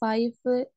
5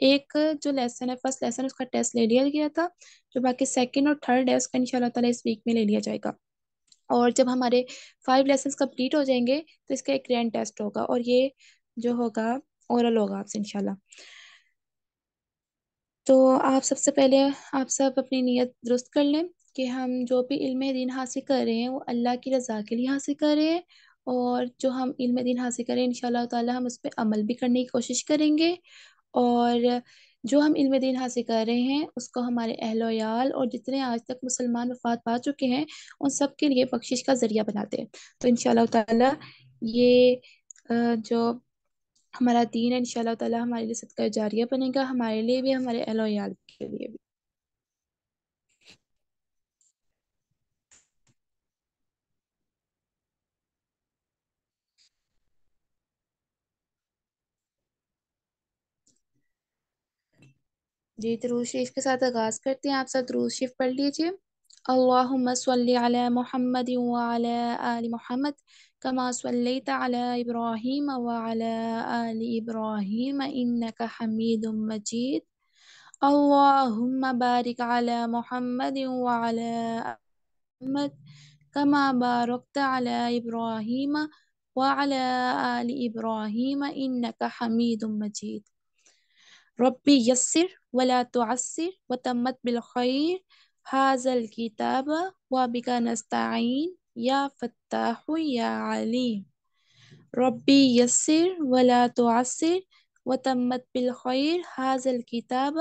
ایک جو لیسن ہے فرسٹ لیسن اس کا ٹیسٹ لے لیا گیا تھا، جو باقی سیکنڈ اور تھرڈ ہے اس کا انشاءاللہ تعالیٰ اس ویک میں لے لیا جائے گا. اور جب ہمارے 5 لیسنس کمپلیٹ ہو جائیں گے تو اس کا ایک گرینڈ ٹیسٹ ہوگا، اور یہ جو ہوگا اورل ہوگا آپ سے انشاءاللہ. تو آپ سب سے پہلے آپ سب اپنی نیت درست کر لیں کہ ہم جو بھی علم دین حاصل کر رہے ہیں وہ اللہ کی رضا کے لیے حاصل کر رہے ہیں، اور جو ہم علم دین حاصل کریں انشاءاللہ تعالی ہم اس پہ عمل بھی کرنے کی کوشش کریں گے، اور جو ہم علم دین حاصل کر رہے ہیں اس کو ہمارے اہل و عیال اور جتنے آج تک مسلمان وفات پا چکے ہیں ان سب کے لیے بخشش کا ذریعہ بناتے ہیں. تو انشاءاللہ تعالی یہ جو ہمارا دین ہے انشاءاللہ تعالی ہمارے لیے صدقہ جاریہ بنے گا، ہمارے لیے بھی، ہمارے اہل و عیال کے لیے بھی. جی درود شریف کے ساتھ آغاز کرتے ہیں. آپ سب درود شریف پڑھ لیجئے. اللہم صلی علی محمد وعلی آل محمد کما صلیت علی ابراہیم وعلی آل ابراہیم انک حمید مجید. اللہم بارک علی محمد وعلی محمد کما بارکت علی ابراہیم وعلی آل ابراہیم انک حمید مجید. ربی یسر ولا تعسر وتمت بالخیر هذا الكتاب وبک نستعین یا فتاح یا علیم. ربی یسر ولا تعسر وتمت بالخیر هذا الكتاب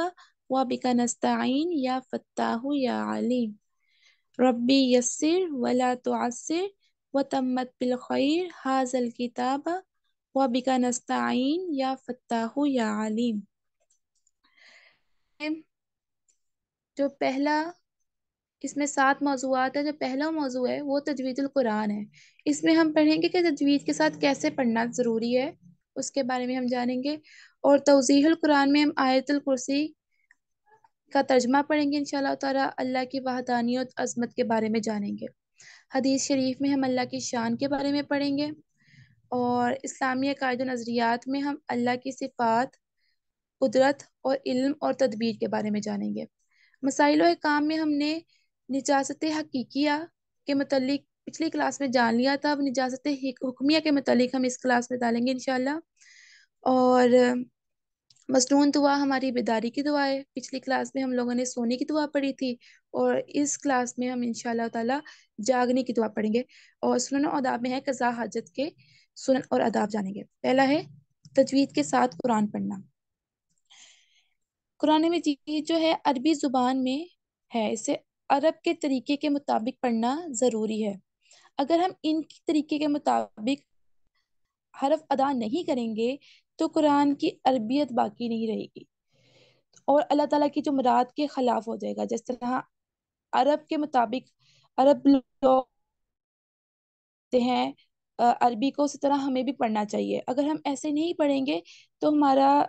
وبک نستعین یا فتاح یا علیم. ربی یسر ولا تعسر وتمت بالخیر هذا الكتاب وبک نستعین یا فتاح یا علیم. جو پہلا اس میں 7 موضوعات ہیں، جو پہلا موضوع ہے وہ تجوید القرآن ہے. اس میں ہم پڑھیں گے کہ تجوید کے ساتھ کیسے پڑھنا ضروری ہے، اس کے بارے میں ہم جانیں گے. اور توضیح القرآن میں ہم آیت الکرسی کا ترجمہ پڑھیں گے انشاءاللہ تعالی، اللہ کی وحدانیت عظمت کے بارے میں جانیں گے. حدیث شریف میں ہم اللہ کی شان کے بارے میں پڑھیں گے، اور اسلامی عقائد و نظریات میں ہم اللہ کی صفات، قدرت اور علم اور تدبیر کے بارے میں جانیں گے. مسائل و احکام میں ہم نے نجاست حقیقیہ کے متعلق پچھلی کلاس میں جان لیا تھا، اب نجاست حکمیہ کے متعلق ہم اس کلاس میں ڈالیں گے انشاءاللہ. اور مسنون دعا ہماری بیداری کی دعا ہے، پچھلی کلاس میں ہم لوگوں نے سونے کی دعا پڑھی تھی، اور اس کلاس میں ہم انشاءاللہ تعالی جاگنے کی دعا پڑھیں گے. اور سنن و آداب میں ہے قضاء حاجت کے سنن اور آداب جانیں گے. پہلا ہے تجوید کے ساتھ قرآن پڑھنا. قرآن مجید جو ہے عربی زبان میں ہے، اسے عرب کے طریقے کے مطابق پڑھنا ضروری ہے. اگر ہم ان کی طریقے کے مطابق حرف ادا نہیں کریں گے تو قرآن کی عربیت باقی نہیں رہے گی، اور اللہ تعالیٰ کی جو مراد کے خلاف ہو جائے گا. جس طرح عرب کے مطابق عرب لوگ ہیں عربی کو، اسی طرح ہمیں بھی پڑھنا چاہیے. اگر ہم ایسے نہیں پڑھیں گے تو ہمارا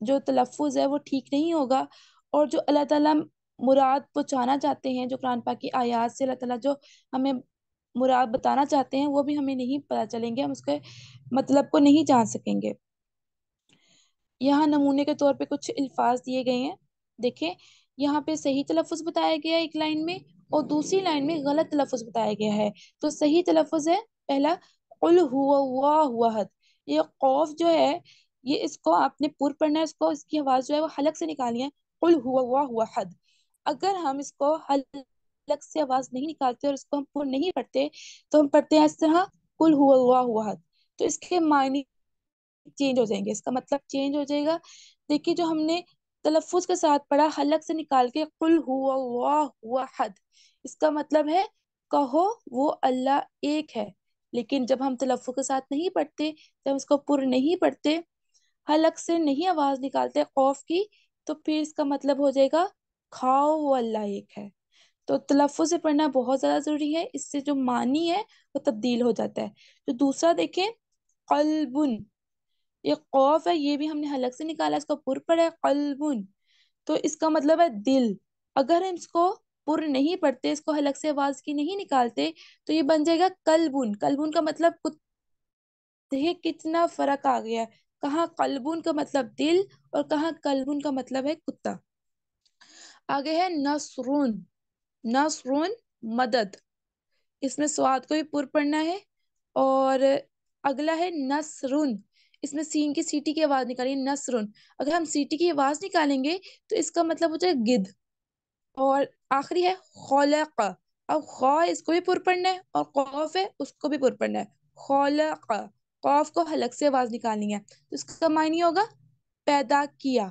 جو تلفظ ہے وہ ٹھیک نہیں ہوگا، اور جو اللہ تعالیٰ مراد پہنچانا چاہتے ہیں، جو قرآن پاک کی آیات سے اللہ تعالیٰ جو ہمیں مراد بتانا چاہتے ہیں وہ بھی ہمیں نہیں پتہ چلیں گے، ہم اس کے مطلب کو نہیں جان سکیں گے. یہاں نمونے کے طور پہ کچھ الفاظ دیے گئے ہیں، دیکھیں یہاں پہ صحیح تلفظ بتایا گیا ہے ایک لائن میں، اور دوسری لائن میں غلط تلفظ بتایا گیا ہے. تو صحیح تلفظ ہے پہلا قل هو اللہ احد. یہ قوف جو ہے یہ اس کو آپ نے پر پڑھنا ہے، اس کو اس کی آواز جو ہے وہ حلق سے نکالنی ہے، قل هو اللہ احد. اگر ہم اس کو حلق سے آواز نہیں نکالتے اور اس کو ہم پر نہیں پڑھتے تو ہم پڑھتے ہیں اس طرح قل هو اللہ احد، تو اس کے معنی چینج ہو جائیں گے، اس کا مطلب چینج ہو جائے گا. دیکھیے جو ہم نے تلفظ کے ساتھ پڑھا حلق سے نکال کے قل هو اللہ احد، اس کا مطلب ہے کہو وہ اللہ ایک ہے. لیکن جب ہم تلفظ کے ساتھ نہیں پڑھتے، جب اس کو پر نہیں پڑھتے، حلق سے نہیں آواز نکالتے قوف کی، تو پھر اس کا مطلب ہو جائے گا کھاؤ وہ اللہ ایک ہے. تو تلفظ سے پڑھنا بہت زیادہ ضروری ہے، اس سے جو معنی ہے وہ تبدیل ہو جاتا ہے. تو دوسرا دیکھیں قلبن، یہ قوف ہے یہ بھی ہم نے حلق سے نکالا، اس کا پر پڑا ہے قلبن، تو اس کا مطلب ہے دل. اگر ہم اس کو پر نہیں پڑھتے، اس کو حلق سے آواز کی نہیں نکالتے، تو یہ بن جائے گا کلبن. کلبن کا مطلب دیکھیں کتنا فرق آ گیا ہے، کہاں قلبون کا مطلب دل اور کہاں قلبون کا مطلب ہے کتا. آگے ہے نصرون. نصرون مدد. اس میں سواد کو بھی پر پڑھنا ہے. اور اگلا ہے نصرن. اس میں سین کی سیٹی کی آواز نکالیے نصرن. اگر ہم سیٹی کی آواز نکالیں گے تو اس کا مطلب ہوتا ہے گدھ. اور آخری ہے خلق. اب خا اس کو بھی پر پڑھنا ہے اور قوف ہے اس کو بھی پر پڑھنا ہے. خلق. قوف کو حلق سے آواز نکالنی ہے تو اس کا معنی ہوگا پیدا کیا.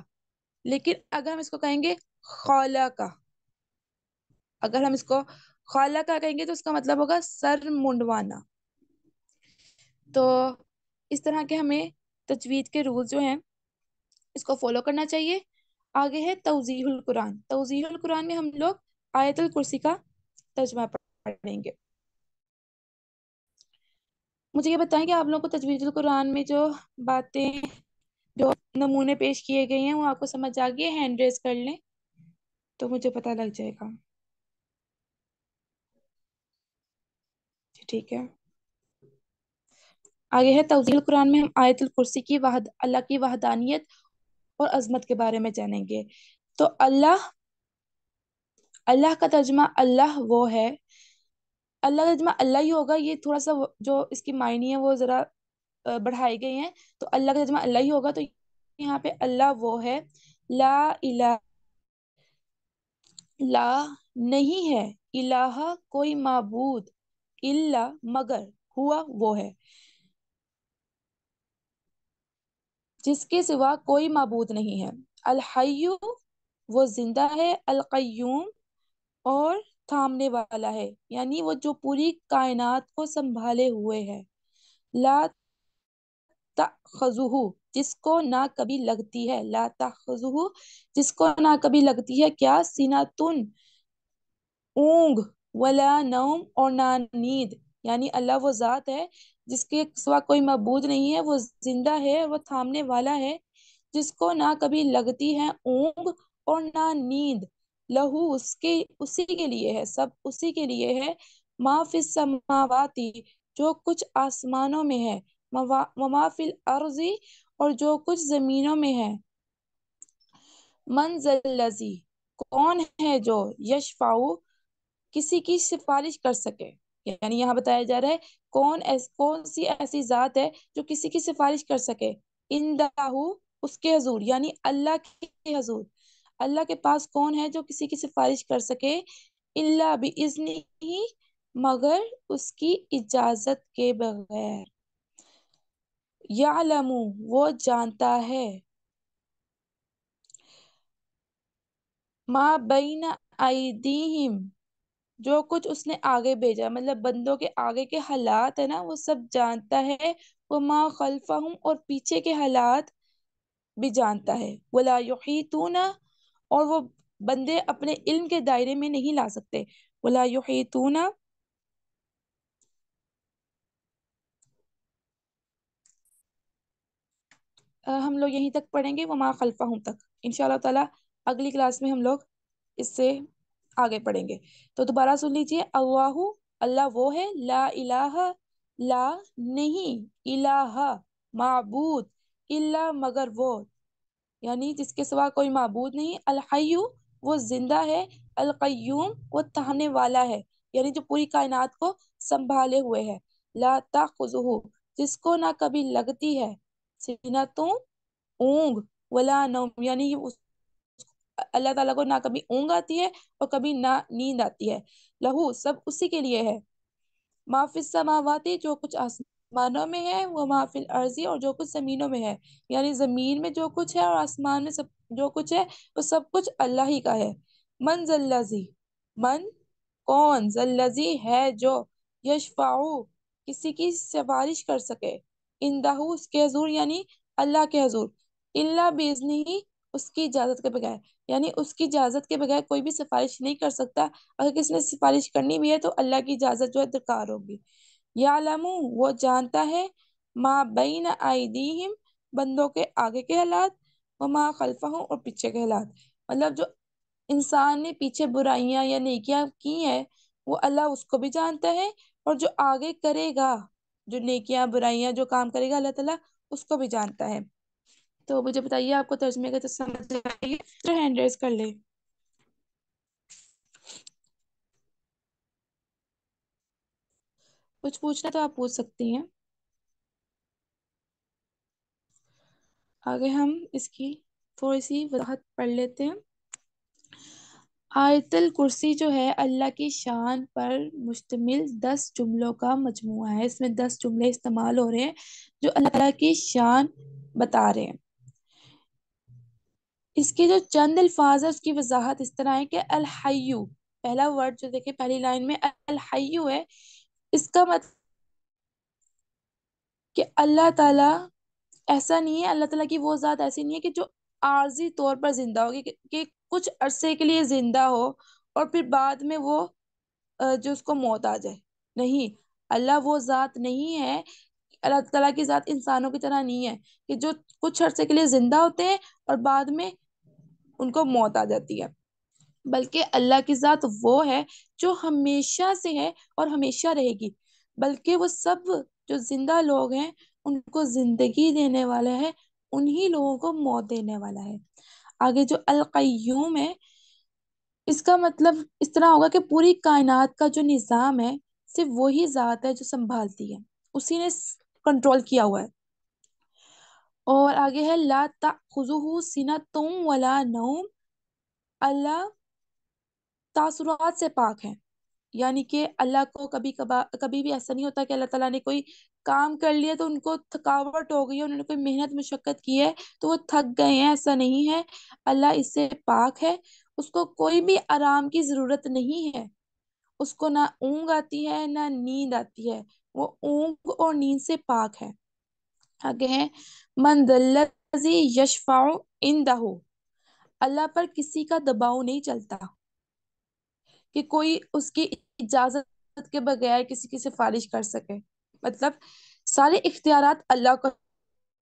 لیکن اگر ہم اس کو کہیں گے خلق، اگر ہم اس کو خالق کا کہیں گے تو اس کا مطلب ہوگا سر منڈوانا. تو اس طرح کے ہمیں تجوید کے رول جو ہیں اس کو فالو کرنا چاہیے. آگے ہے توضیح القرآن. توضیح القرآن میں ہم لوگ آیت الکرسی کا ترجمہ پڑھیں گے. مجھے یہ بتائیں کہ آپ لوگوں کو تجوید القرآن میں جو باتیں جو نمونے پیش کیے گئے ہیں وہ آپ کو سمجھ آ گئی ہے؟ ہینڈ ریز کر لیں تو مجھے پتہ لگ جائے گا. ٹھیک ہے. آگے ہے توضیح القرآن میں ہم آیت الکرسی کی اللہ کی وحدانیت اور عظمت کے بارے میں جانیں گے. تو اللہ کا ترجمہ اللہ وہ ہے. اللہ کا ترجمہ اللہ ہی ہوگا. یہ تھوڑا سا جو اس کی معنی ہے وہ ذرا بڑھائے گئے ہیں. تو اللہ کا ترجمہ اللہ ہی ہوگا. تو یہاں پہ اللہ وہ ہے لا الہ لا نہیں ہے الہ کوئی معبود الا مگر ہوا وہ ہے جس کے سوا کوئی معبود نہیں ہے. الحی وہ زندہ ہے. القیوم اور تھامنے والا ہے یعنی وہ جو پوری کائنات کو سنبھالے ہوئے ہے. لا تأخذہ جس کو نہ کبھی لگتی ہے. لا تأخذہ جس کو نہ کبھی لگتی ہے کیا سیناتن اونگ ولا نوم اور نہ نیند. یعنی اللہ وہ ذات ہے جس کے سوا کوئی معبود نہیں ہے. وہ زندہ ہے وہ تھامنے والا ہے جس کو نہ کبھی لگتی ہے اونگ اور نہ نیند. لہو اسی کے لیے ہے سب اسی کے لیے ہے. ما فی السماواتی جو کچھ آسمانوں میں ہے. وما فی الارض اور جو کچھ زمینوں میں ہے. من ذا الذی کون ہے جو یشفع کسی کی سفارش کر سکے. یعنی یہاں بتایا جا رہا ہے کون سی ایسی ذات ہے جو کسی کی سفارش کر سکے. اندہ اس کے حضور یعنی اللہ کے حضور. اللہ کے پاس کون ہے جو کسی کی سفارش کر سکے. الا باذنہ مگر اس کی اجازت کے بغیر. یعلم وہ جانتا ہے. ما بین ایدیہم جو کچھ اس نے آگے بھیجا مطلب بندوں کے آگے کے حالات ہے نا وہ سب جانتا ہے. وہ ما خلفہم اور پیچھے کے حالات بھی جانتا ہے. ولا یحیطون اور وہ بندے اپنے علم کے دائرے میں نہیں لا سکتے. ولا یحیطون ہم لوگ یہیں تک پڑھیں گے وما خلفہم تک. انشاءاللہ تعالی اگلی کلاس میں ہم لوگ اس سے آگے پڑھیں گے. تو دوبارہ سن لیجئے. اللہ وہ ہے لا الہ لا نہیں الہ معبود الا مگر وہ یعنی جس کے سوا کوئی معبود نہیں. الحی وہ زندہ ہے. القیوم وہ تہنے والا ہے یعنی جو پوری کائنات کو سنبھالے ہوئے ہے. لا تأخذہ جس کو نہ کبھی لگتی ہے سینتوں اونگ ولا نوم یعنی اللہ تعالیٰ کو نہ کبھی اونگ آتی ہے اور کبھی نہ نیند آتی ہے. لہو سب اسی کے لیے ہے. ما فی السماواتی جو کچھ آسمانوں میں ہے. وہ ما فی الارض اور جو کچھ زمینوں میں ہے یعنی زمین میں جو کچھ ہے اور آسمان میں سب جو کچھ ہے وہ سب کچھ اللہ ہی کا ہے. من ذا الذی من کون ذا الذی ہے جو یشفع کسی کی سفارش کر سکے. اندہ اس کے حضور یعنی اللہ کے حضور. الا باذنہ اس کی اجازت کے بغیر یعنی اس کی اجازت کے بغیر کوئی بھی سفارش نہیں کر سکتا. اگر کسی نے سفارش کرنی بھی ہے تو اللہ کی اجازت جو ہے درکار ہوگی. یعلم وہ جانتا ہے ما بین ایدیہم بندوں کے آگے کے حالات. وما خلفہم اور پیچھے کے حالات. مطلب جو انسان نے پیچھے برائیاں یا نیکیاں کی ہیں وہ اللہ اس کو بھی جانتا ہے اور جو آگے کرے گا جو نیکیاں برائیاں جو کام کرے گا اللہ تعالیٰ اس کو بھی جانتا ہے. تو مجھے بتائیے آپ کو ترجمے کا تو سمجھ آئیے تو ہینڈ ریز کر لے. کچھ پوچھنا تو آپ پوچھ سکتی ہیں. آگے ہم اس کی تھوڑی سی وضاحت پڑھ لیتے ہیں. آیت الکرسی جو ہے اللہ کی شان پر مشتمل 10 جملوں کا مجموعہ ہے. اس میں 10 جملے استعمال ہو رہے ہیں جو اللہ تعالیٰ کی شان بتا رہے ہیں. اس کے جو چند الفاظ ہے اس کی وضاحت اس طرح ہے کہ الحیو، پہلا ورڈ جو دیکھیں پہلی لائن میں الحیو ہے، اس کا مطلب کہ اللہ تعالیٰ ایسا نہیں ہے، اللہ تعالیٰ کی وہ ذات ایسی نہیں ہے کہ جو عارضی طور پر زندہ ہوگی، کہ کچھ عرصے کے لیے زندہ ہو اور پھر بعد میں وہ جو اس کو موت آ جائے. نہیں، اللہ وہ ذات نہیں ہے. اللہ تعالیٰ کی ذات انسانوں کی طرح نہیں ہے کہ جو کچھ عرصے کے لیے زندہ ہوتے ہیں اور بعد میں ان کو موت آ جاتی ہے، بلکہ اللہ کی ذات وہ ہے جو ہمیشہ سے ہے اور ہمیشہ رہے گی. بلکہ وہ سب جو زندہ لوگ ہیں ان کو زندگی دینے والا ہے، انہی لوگوں کو موت دینے والا ہے. آگے جو القیوم ہے اس کا مطلب اس طرح ہوگا کہ پوری کائنات کا جو نظام ہے صرف وہی ذات ہے جو سنبھالتی ہے، اسی نے کنٹرول کیا ہوا ہے. اور آگے ہے لا تأخذہ سنۃ ولا نوم، اللہ تاثرات سے پاک ہے. یعنی کہ اللہ کو کبھی بھی ایسا نہیں ہوتا کہ اللہ تعالیٰ نے کوئی کام کر لیا تو ان کو تھکاوٹ ہو گئی ہے، انہوں نے کوئی محنت مشقت کی ہے تو وہ تھک گئے ہیں، ایسا نہیں ہے. اللہ اس سے پاک ہے، اس کو کوئی بھی آرام کی ضرورت نہیں ہے. اس کو نہ اونگ آتی ہے نہ نیند آتی ہے، وہ اونگ اور نیند سے پاک ہے. آگے ہے من ذا الذی یشفع عندہ، اللہ پر کسی کا دباؤ نہیں چلتا کہ کوئی اس کی اجازت کے بغیر کسی کی سفارش کر سکے. مطلب سارے اختیارات اللہ کو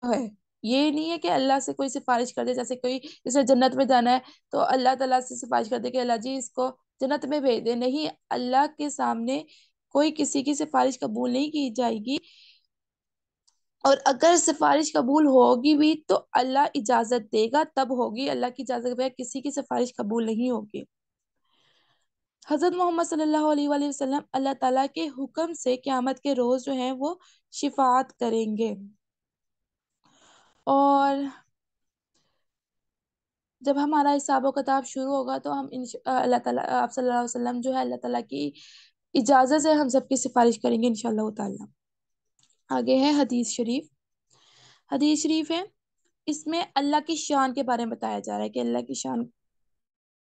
ہے. یہ نہیں ہے کہ اللہ سے کوئی سفارش کر دے، جیسے کوئی جسے جنت میں جانا ہے تو اللہ تعالیٰ سے سفارش کر دے کہ اللہ جی اس کو جنت میں بھیج دے. نہیں، اللہ کے سامنے کوئی کسی کی سفارش قبول نہیں کی جائے گی، اور اگر سفارش قبول ہوگی بھی تو اللہ اجازت دے گا تب ہوگی، اللہ کی اجازت کے بغیر کسی کی سفارش قبول نہیں ہوگی. حضرت محمد صلی اللہ علیہ وآلہ وسلم اللہ تعالیٰ کے حکم سے قیامت کے روز جو ہیں وہ شفاعت کریں گے. اور جب ہمارا حساب و کتاب شروع ہوگا تو ہم اللہ تعالیٰ آپ صلی اللہ علیہ وسلم جو ہے اللہ تعالیٰ کی اجازت سے ہم سب کی سفارش کریں گے انشاءاللہ تعالیٰ. آگے ہے حدیث شریف. حدیث شریف ہے، اس میں اللہ کی شان کے بارے میں بتایا جا رہا ہے کہ اللہ کی شان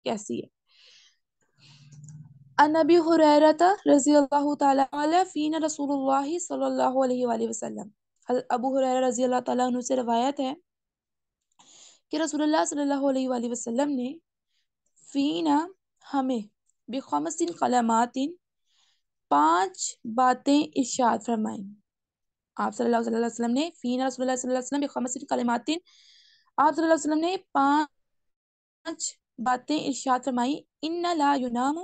کیسی ہے. عن ابی ہریرہ رضی اللہ تعالی عنہ فینا رسول اللہ صلی اللہ علیہ وآلہ وسلم، ابو ہریرہ رضی اللہ تعالیٰ عنہ سے روایت ہے کہ رسول اللہ صلی اللہ علیہ وآلہ وسلم نے فینا ہمیں بخمس کلمات 5 باتیں ارشاد فرمائیں. آپ صلی اللہ علیہ وسلم نے فینا رسول اللہ صلی اللہ علیہ وسلم بخمس کلمات، آپ صلی اللہ علیہ وسلم نے 5 باتیں ارشاد فرمائی. ان لا ینام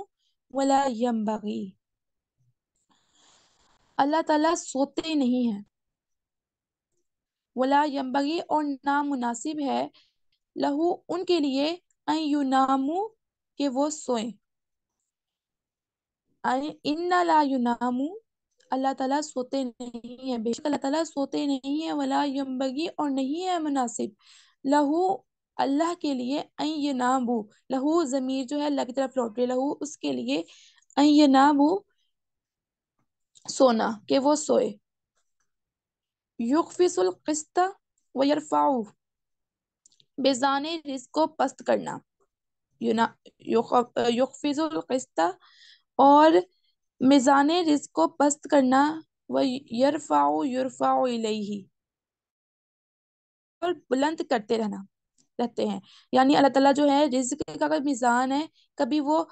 ولا ینبغی، اللہ تعالیٰ سوتے نہیں ہیں، ولا ینبغی اور نامناسب ہے، لہو ان کے لیے، ان ینامو کہ وہ سوئیں. ان لا ینامو اللہ تعالیٰ سوتے نہیں ہیں، بے شک اللہ تعالیٰ سوتے نہیں ہیں، ولا ینبغی اور نہیں ہے مناسب، لہو اللہ کے لیے، ان ینامو لہو ضمیر جو ہے اللہ کی طرف لوٹ رہی ہے، لہو اس کے لیے، ان ینامو سونا کہ وہ سوئے. یخفض القسط ویرفع، میزان رزق کو پست کرنا، یخفض القسط اور میزان رزق کو پست کرنا، ویرفع یرفع الیہ اور بلند کرتے رہتے ہیں. یعنی اللہ تعالیٰ جو ہے رزق کا کوئی میزان ہے، کبھی وہ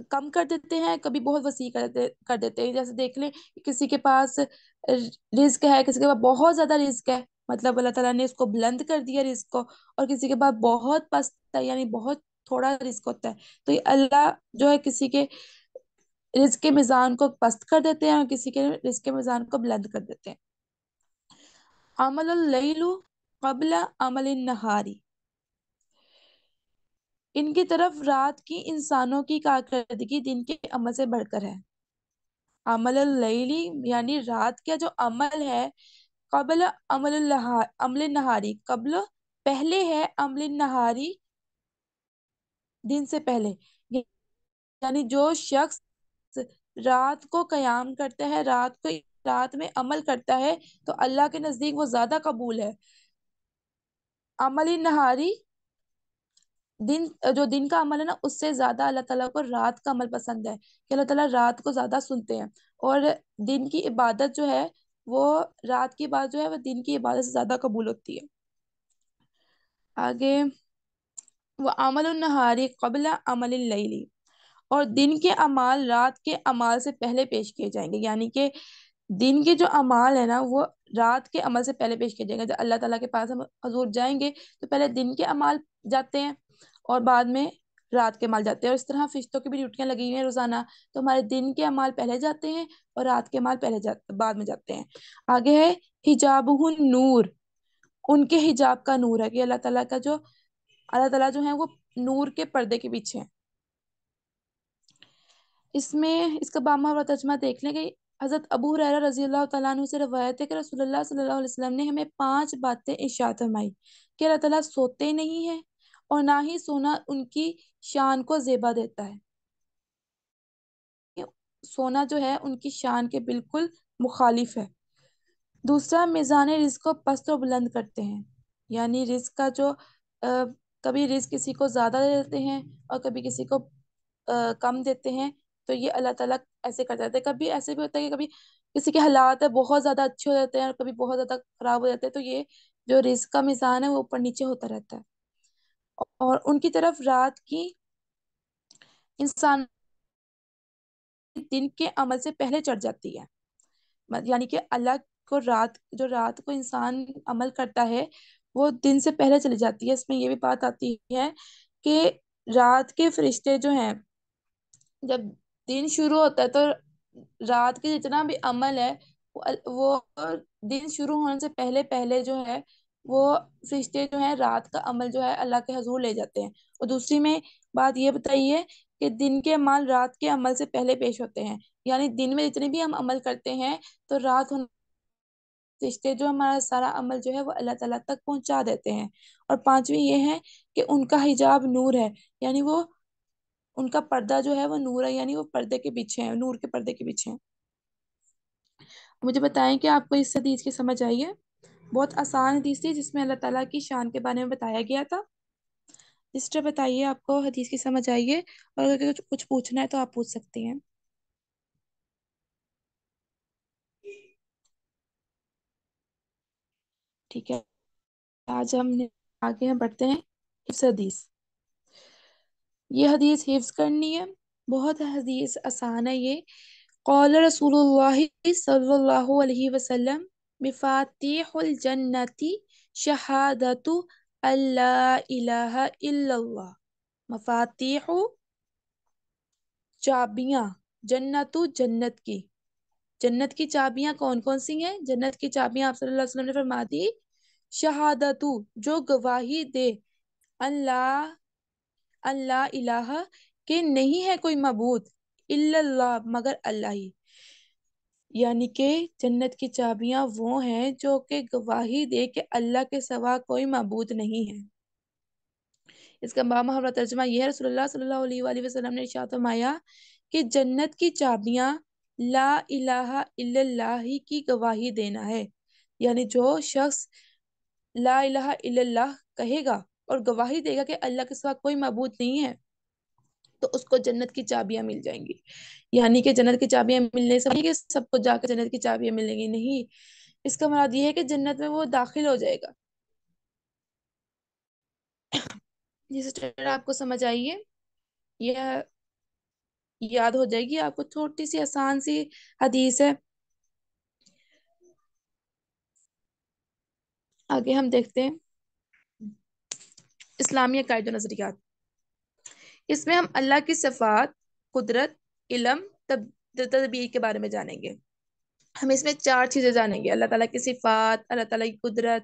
کم کر دیتے ہیں، کبھی بہت وسیع کر دیتے ہیں. جیسے دیکھ لیں کسی کے پاس رزق ہے، کسی کے پاس بہت زیادہ رزق ہے، مطلب اللہ تعالیٰ نے اس کو بلند کر دیا رزق کو، اور کسی کے پاس بہت پست ہے یعنی بہت تھوڑا رزق ہوتا ہے. تو یہ اللہ جو ہے کسی کے رزق کے میزان کو پست کر دیتے ہیں اور کسی کے رزق کے میزان کو بلند کر دیتے ہیں. عمل اللیل قبل عمل النہاری، ان کی طرف رات کی انسانوں کی کارکردگی دن کے عمل سے بڑھ کر ہے۔ عمل اللیلی یعنی رات کا جو عمل ہے، قبل عمل نہاری، قبل پہلے ہے، عمل نہاری دن سے پہلے، یعنی جو شخص رات کو قیام کرتا ہے، رات میں عمل کرتا ہے تو اللہ کے نزدیک وہ زیادہ قبول ہے۔ عمل نہاری جو دن کا عمل ہے نا، اس سے زیادہ اللہ تعالیٰ کو رات کا عمل پسند ہے، کہ اللہ تعالیٰ رات کو زیادہ سنتے ہیں، اور دن کی عبادت جو ہے وہ رات کی عبادت جو ہے وہ دن کی عبادت سے زیادہ قبول ہوتی ہے۔ آگے، وہ عمل النہاری قبل عمل اللیلی، اور دن کے اعمال رات کے اعمال سے پہلے پیش کیے جائیں گے، یعنی کہ دن کے جو اعمال ہے نا وہ رات کے عمل سے پہلے پیش کیے جائیں گے۔ جب اللہ تعالیٰ کے پاس ہم حضور جائیں گے تو پہلے دن کے اعمال جاتے ہیں اور بعد میں رات کے اعمال جاتے ہیں، اور اس طرح فرشتوں کی بھی ڈیوٹیاں لگی ہوئی ہیں روزانہ، تو ہمارے دن کے اعمال پہلے جاتے ہیں اور رات کے اعمال بعد میں جاتے ہیں۔ آگے ہے حجابہ نور، ان کے حجاب کا نور ہے، کہ اللہ تعالیٰ جو ہے وہ نور کے پردے کے پیچھے ہیں۔ اس کا بامہ ترجمہ دیکھ لیں کہ حضرت ابو ہریرہ رضی اللہ تعالیٰ عنہ سے روایت ہے کہ رسول اللہ صلی اللہ علیہ وسلم نے ہمیں 5 باتیں ارشاد فرمائی، کہ اللہ تعالیٰ سوتے نہیں ہیں اور نہ ہی سونا ان کی شان کو زیبا دیتا ہے، سونا جو ہے ان کی شان کے بالکل مخالف ہے۔ دوسرا، میزان رزق کو پست و بلند کرتے ہیں، یعنی رزق کا جو کبھی رزق کسی کو زیادہ دے دیتے ہیں اور کبھی کسی کو کم دیتے ہیں، تو یہ اللہ تعالیٰ ایسے کرتا ہے۔ کبھی ایسے بھی ہوتا ہے کہ کبھی کسی کے حالات بہت زیادہ اچھے ہو جاتے ہیں اور کبھی بہت زیادہ خراب ہو جاتے ہیں، تو یہ جو رزق کا میزان ہے وہ اوپر نیچے ہوتا رہتا ہے۔ اور ان کی طرف رات کی انسان دن کے عمل سے پہلے چڑھ جاتی ہے، یعنی کہ اللہ کو رات کو انسان عمل کرتا ہے وہ دن سے پہلے چلی جاتی ہے۔ اس میں یہ بھی بات آتی ہے کہ رات کے فرشتے جو ہیں، جب دن شروع ہوتا ہے تو رات کے جتنا بھی عمل ہے وہ دن شروع ہونے سے پہلے پہلے جو ہے وہ فرشتے جو ہیں رات کا عمل جو ہے اللہ کے حضور لے جاتے ہیں۔ اور دوسری میں بات یہ بتائیے کہ دن کے عمل رات کے عمل سے پہلے پیش ہوتے ہیں، یعنی دن میں جتنے بھی ہم عمل کرتے ہیں تو رات ہونے فرشتے جو ہمارا سارا عمل جو ہے وہ اللہ تعالیٰ تک پہنچا دیتے ہیں۔ اور 5ویں یہ ہے کہ ان کا حجاب نور ہے، یعنی وہ ان کا پردہ جو ہے وہ نور ہے، یعنی وہ پردے کے پیچھے ہیں، نور کے پردے کے پیچھے ہیں۔ مجھے بتائیں کہ آپ کو اس حدیث کی سمجھ آئی ہے؟ بہت آسان حدیث تھی جس میں اللہ تعالیٰ کی شان کے بارے میں بتایا گیا تھا۔ جس طرح بتائیے آپ کو حدیث کی سمجھ آئی ہے، اور اگر کچھ پوچھنا ہے تو آپ پوچھ سکتی ہیں۔ ٹھیک ہے، آج آگے ہم پڑھتے ہیں حفظ حدیث۔ یہ حدیث حفظ کرنی ہے، بہت حدیث آسان ہے یہ۔ قال رسول اللہ صلی اللہ علیہ وسلم مفاتیح الجنت شہادت اللہ الہ الا اللہ، مفاتیح چابیاں، جنت کی، جنت کی چابیاں کون کون سی ہیں؟ جنت کی چابیاں آپ صلی اللہ علیہ وسلم نے فرما دی، شہادت جو گواہی دے، اللہ الہ کہ نہیں ہے کوئی معبود، الا اللہ مگر اللہ ہی، یعنی کہ جنت کی چابیاں وہ ہیں جو کہ گواہی دے کہ اللہ کے سوا کوئی معبود نہیں ہے۔ اس کا محاورہ ترجمہ یہ ہے، رسول اللہ صلی اللہ علیہ وآلہ وسلم نے ارشاد فرمایا کہ جنت کی چابیاں لا الہ الا اللہ کی گواہی دینا ہے، یعنی جو شخص لا الہ الا اللہ کہے گا اور گواہی دے گا کہ اللہ کے سوا کوئی معبود نہیں ہے تو اس کو جنت کی چابیاں مل جائیں گی۔ یعنی کہ جنت کی چابیاں ملنے سے نہیں کہ سب کو جا کے جنت کی چابیاں ملیں گی، نہیں، اس کا مراد یہ ہے کہ جنت میں وہ داخل ہو جائے گا۔ جس طرح آپ کو سمجھ آئیے، یہ یاد ہو جائے گی آپ کو، چھوٹی سی آسان سی حدیث ہے۔ آگے ہم دیکھتے ہیں اسلامی عقائد و نظریات۔ اس میں ہم اللہ کی صفات، قدرت، علم، تدبیر کے بارے میں جانیں گے۔ ہم اس میں 4 چیزیں جانیں گے، اللہ تعالیٰ کی صفات، اللہ تعالیٰ کی قدرت،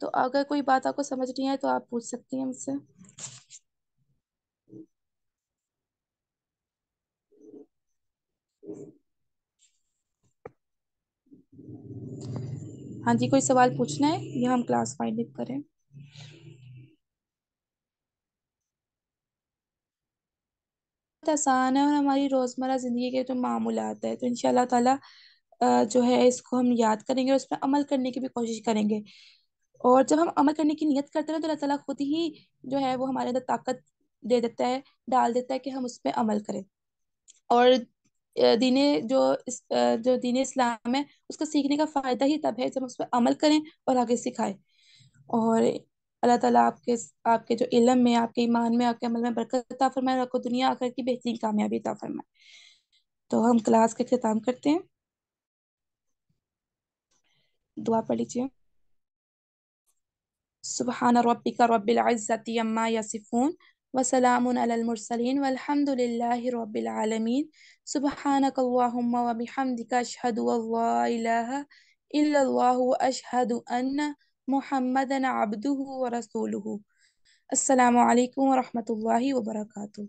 تو اگر کوئی بات آپ کو سمجھ نہیں آئے تو آپ پوچھ سکتی ہیں مجھ سے. ہاں جی، کوئی سوال پوچھنا ہے یا ہم کلاس فائنڈ اپ کریں؟ بہت آسان ہے، اور ہماری روزمرہ زندگی کے جو معمولات ہے تو ان شاء اللہ تعالیٰ جو ہے اس کو ہم یاد کریں گے اور اس پہ عمل کرنے کی بھی کوشش کریں گے. اور جب ہم عمل کرنے کی نیت کرتے ہیں تو اللہ تعالیٰ خود ہی جو ہے وہ ہمارے اندر طاقت دے دیتا ہے، ڈال دیتا ہے کہ ہم اس پہ عمل کریں. اور دین جو جو دین اسلام ہے اس کو سیکھنے کا فائدہ ہی تب ہے جب ہم اس پہ عمل کریں اور آگے سکھائیں. اور اللہ تعالیٰ آپ کے جو علم میں، آپ کے ایمان میں، آپ کے عمل میں برکت عطا فرمائے، اور آپ کو دنیا آخرت کی بہترین کامیابی عطا فرمائے. تو ہم کلاس کا اختتام کرتے ہیں. دعا پڑھ لیجیے. سبحان ربک رب العزة عما یصفون وسلام علی المرسلین والحمد للہ رب العالمین. سبحانک اللہم وبحمدک اشہد ان لا الہ الا اللہ واشہد ان محمدا عبدہ ورسولہ. السلام علیکم ورحمۃ اللہ وبرکاتہ.